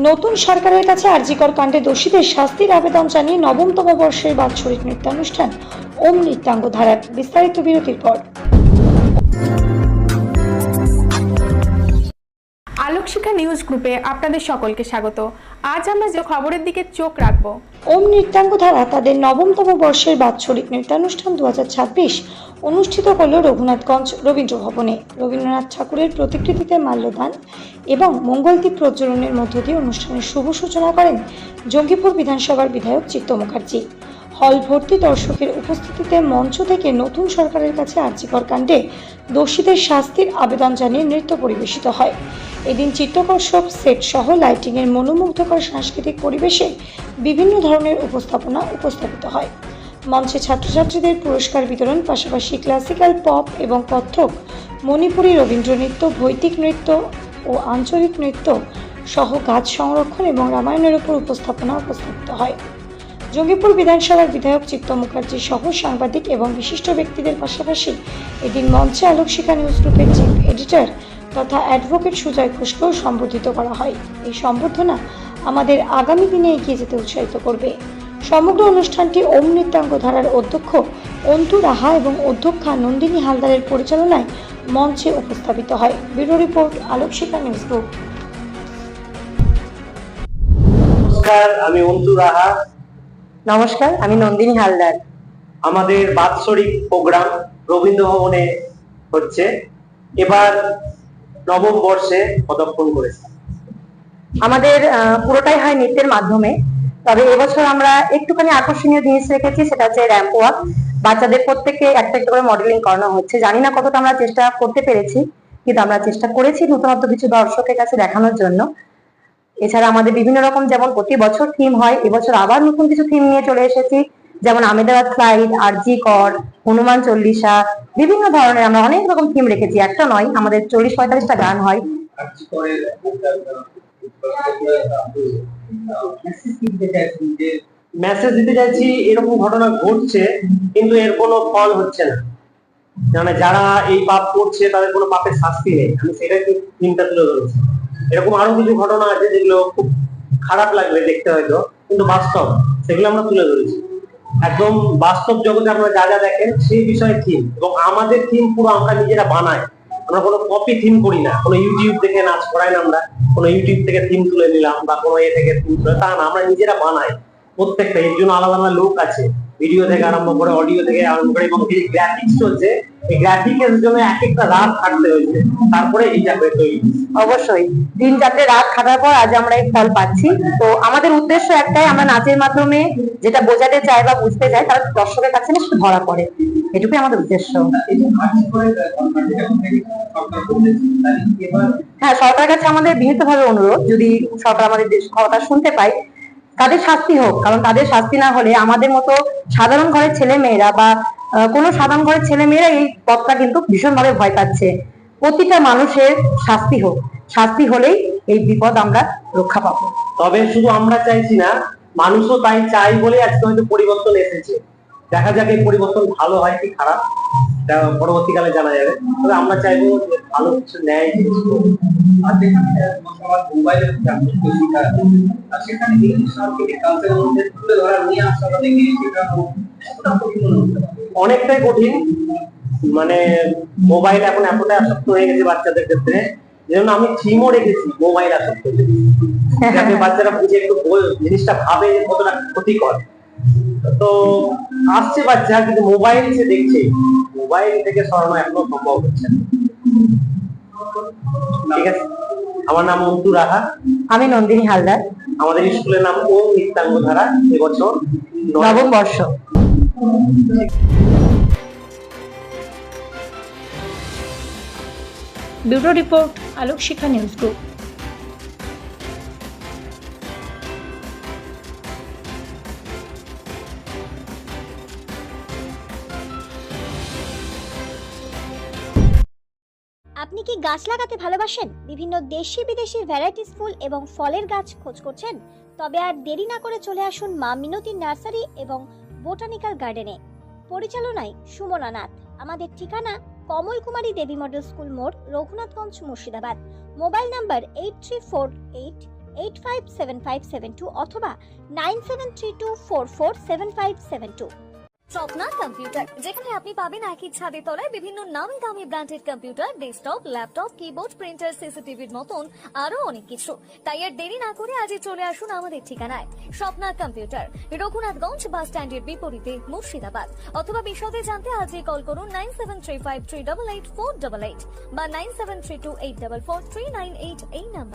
নতুন সরকারের কাছে আরজিকর কাণ্ডে দোষীদের শাস্তির আবেদন জানিয়ে নবমতম বর্ষের বাৎসরিক নৃত্যানুষ্ঠান ওম নৃত্যাঙ্গ ধারার। বিস্তারিত বিরতির পর। আলোকশিখা নিউজ গ্রুপে আপনাদের সকলকে স্বাগত। আজ আমরা যে খবরের দিকে চোখ রাখবো। ওম নৃত্যাঙ্গ ধারা তাদের নবমতম বর্ষের বাৎসরিক নৃত্যানুষ্ঠান 2026 অনুষ্ঠিত হল রঘুনাথগঞ্জ রবীন্দ্র ভবনে। রবীন্দ্রনাথ ঠাকুরের প্রতিকৃতিতে মাল্যদান এবং মঙ্গলদ্বীপ প্রজ্বলনের মধ্য দিয়ে অনুষ্ঠানের শুভ সূচনা করেন জঙ্গিপুর বিধানসভার বিধায়ক চিত্ত মুখার্জি। হল ভর্তি দর্শকের উপস্থিতিতে মঞ্চ থেকে নতুন সরকারের কাছে আরজিকর কাণ্ডে দোষীদের শাস্তির আবেদন জানিয়ে নৃত্য পরিবেশিত হয়। এদিন চিত্তকর্ষক সেট সহ লাইটিংয়ের মনোমুগ্ধকর সাংস্কৃতিক পরিবেশে বিভিন্ন ধরনের উপস্থাপনা উপস্থাপিত হয়। মঞ্চে ছাত্রছাত্রীদের পুরস্কার বিতরণ, পাশাপাশি ক্লাসিক্যাল, পপ এবং কত্থক, মণিপুরী, রবীন্দ্র নৃত্য, বৈদিক নৃত্য ও আঞ্চলিক নৃত্য সহ গাছ সংরক্ষণ এবং রামায়ণের উপর উপস্থাপনা উপস্থাপিত হয়। জঙ্গিপুর বিধানসভার বিধায়ক চিত্ত মুখার্জি সহ সাংবাদিক এবং বিশিষ্ট ব্যক্তিদের পাশাপাশি এদিন মঞ্চে আলোকশিখা নিউজ গ্রুপের চিফ এডিটর তথা অ্যাডভোকেট সুজয় ঘোষকেও সম্বোধিত করা হয়। এই সম্বর্ধনা আমাদের আগামী দিনে এগিয়ে যেতে উৎসাহিত করবে। সমগ্র অনুষ্ঠানটি ওম নৃত্যাঙ্গ ধারার অধ্যক্ষ অন্তু রাহা এবং অধ্যক্ষা নন্দিনী হালদারের পরিচালনায় মঞ্চে উপস্থাপিত হয়। Bureau report, Alokshikha news group. নমস্কার, আমি অন্তু রাহা। নমস্কার, আমি নন্দিনী হালদার। আমাদের বাৎসরিক প্রোগ্রাম রবীন্দ্র ভবনে হচ্ছে। এবার নবম বর্ষে পদার্পণ করেছে। আমাদের পুরোটাই হয় নৃত্যের মাধ্যমে, তবে এবছর আমরা একটুখানি আকর্ষণীয় জিনিস রেখেছি, সেটা হচ্ছে র্যাম্প ওয়াক। বাচ্চাদের প্রত্যেককে একটা একটা করে মডেলিং করানো হচ্ছে। জানি না কতটা আমরা চেষ্টা করতে পেরেছি, কিন্তু আমরা চেষ্টা করেছি নতুনত্ব কিছু দর্শকের কাছে দেখানোর জন্য। এছাড়া আমাদের বিভিন্ন রকম, যেমন প্রতি বছর থিম হয়, এবছর আবার নতুন কিছু থিম নিয়ে চলে এসেছি, যেমন আমেদাবাদ ফ্লাইট, আরজিকর, হনুমান চল্লিশা, বিভিন্ন ধরনের আমরা অনেক রকম থিম রেখেছি। একটা নয়, আমাদের 40-45টা গান হয়। মেসেজ দিতে চাইছি, এরকম ঘটনা ঘটছে কিন্তু এর কোনো ফল হচ্ছে না, মানে যারা এই পাপ করছে তাদের কোনো পাপের শাস্তি নেই। আমি সেটাই থিমটা তুলে ধরেছি। এরকম আরো কিছু ঘটনা আছে যেগুলো খুব খারাপ লাগবে দেখতে হয়তো, কিন্তু বাস্তব, সেগুলো আমরা তুলে ধরেছি। একদম বাস্তব জগতে আপনারা যা যা দেখেন সেই বিষয়ে থিম, এবং আমাদের থিম পুরো আমরা নিজেরা বানাই। আমরা কোনো কপি থিম করি না, কোনো ইউটিউব থেকে নাচ করাই না, আমরা কোনো ইউটিউব থেকে থিম তুলে নিলাম বা কোনো এ থেকে থিম তুলে, তা না, আমরা নিজেরা বানাই প্রত্যেকটা। এর জন্য আলাদা আলাদা লোক আছে, ভিডিও থেকে আরম্ভ করে, অডিও থেকে আরম্ভ করে, এবং যে গ্রাফিক্স চলছে এই গ্রাফিক্সের জন্য এক একটা রাত খাটতে হয়েছে, তারপরে এইটা তৈরি। অবশ্যই 3-4 রাত খাটার পর আজ আমরা এই ফল পাচ্ছি। তো আমাদের উদ্দেশ্য একটাই, আমরা নাচের মাধ্যমে যেটা বোঝাতে চাই বা বুঝতে চাই তারা দর্শকের কাছে না শুধু ধরা পড়ে, এটুকুই আমাদের উদ্দেশ্য। হ্যাঁ, সরকারের কাছে আমাদের বিনীতভাবে অনুরোধ, যদি সরকার আমাদের কথা শুনতে পায়, তাদের শাস্তি হোক। কারণ তাদের শাস্তি না হলে আমাদের মতো সাধারণ ঘরের ছেলে মেয়েরা বা কোনো সাধারণ ঘরের ছেলে মেয়েরা এই পথটা কিন্তু ভীষণভাবে ভয় পাচ্ছে। প্রতিটা মানুষের শাস্তি হোক, শাস্তি হলেই এই বিপদ আমরা রক্ষা পাবো। তবে শুধু আমরা চাইছি না, মানুষও তাই চাই বলে আজকে হয়তো পরিবর্তন এসেছে। দেখা যাক এই পরিবর্তন ভালো হয় কি খারাপ, পরবর্তীকালে জানা যাবে। তবে আমরা চাইবো যে ভালো কিছু ন্যায় জিনিস হোক। অনেকটাই কঠিন, মানে মোবাইল এখন এতটাই আসক্ত হয়ে গেছে বাচ্চাদের ক্ষেত্রে, যেমন আমি থিমও রেখেছি মোবাইল আসক্ত, যাতে বাচ্চারা বুঝে একটু জিনিসটা ভাবে যে কতটা ক্ষতিকর। তো আসছে বাচ্চা, কিন্তু মোবাইল সে দেখছে, মোবাইল থেকে সরানো এখনো সম্ভব হচ্ছে না। ঠিক আছে, আমার নাম অন্তু রাহা। আমি নন্দিনী হালদার। আমাদের স্কুলের নাম ওম নৃত্যাঙ্গ ধারা, এবছর নবম বর্ষ। Bureau report, Alokshikha news group. আপনি কি গাছ লাগাতে ভালোবাসেন? বিভিন্ন দেশি বিদেশি ভ্যারাইটিস ফুল এবং ফলের গাছ খোঁজ করছেন? তবে আর দেরি না করে চলে আসুন মা মিনতি নার্সারি এবং বোটানিক্যাল গার্ডেনে। পরিচালনায় সুমনা নাথ। আমাদের ঠিকানা কমল কুমারী দেবী মডেল স্কুল মোড়, রঘুনাথগঞ্জ, মুর্শিদাবাদ। মোবাইল নাম্বার 8348 857572 অথবা 9732447572। স্বপ্না কম্পিউটার, যেখানে আপনি পাবেন একই ছাদের তলায় বিভিন্ন নামি দামি branded computer, desktop, laptop, keyboard, printer, সিসিটিভির মতন আরো অনেক কিছু। তাই আর দেরি না করে আজই চলে আসুন আমাদের ঠিকানায়। স্বপ্না কম্পিউটার, রঘুনাথগঞ্জ বাস স্ট্যান্ডের বিপরীতে, মুর্শিদাবাদ। অথবা বিশদে জানতে আজই কল করুন 9735388488 বা 9732844398 এই নাম্বার।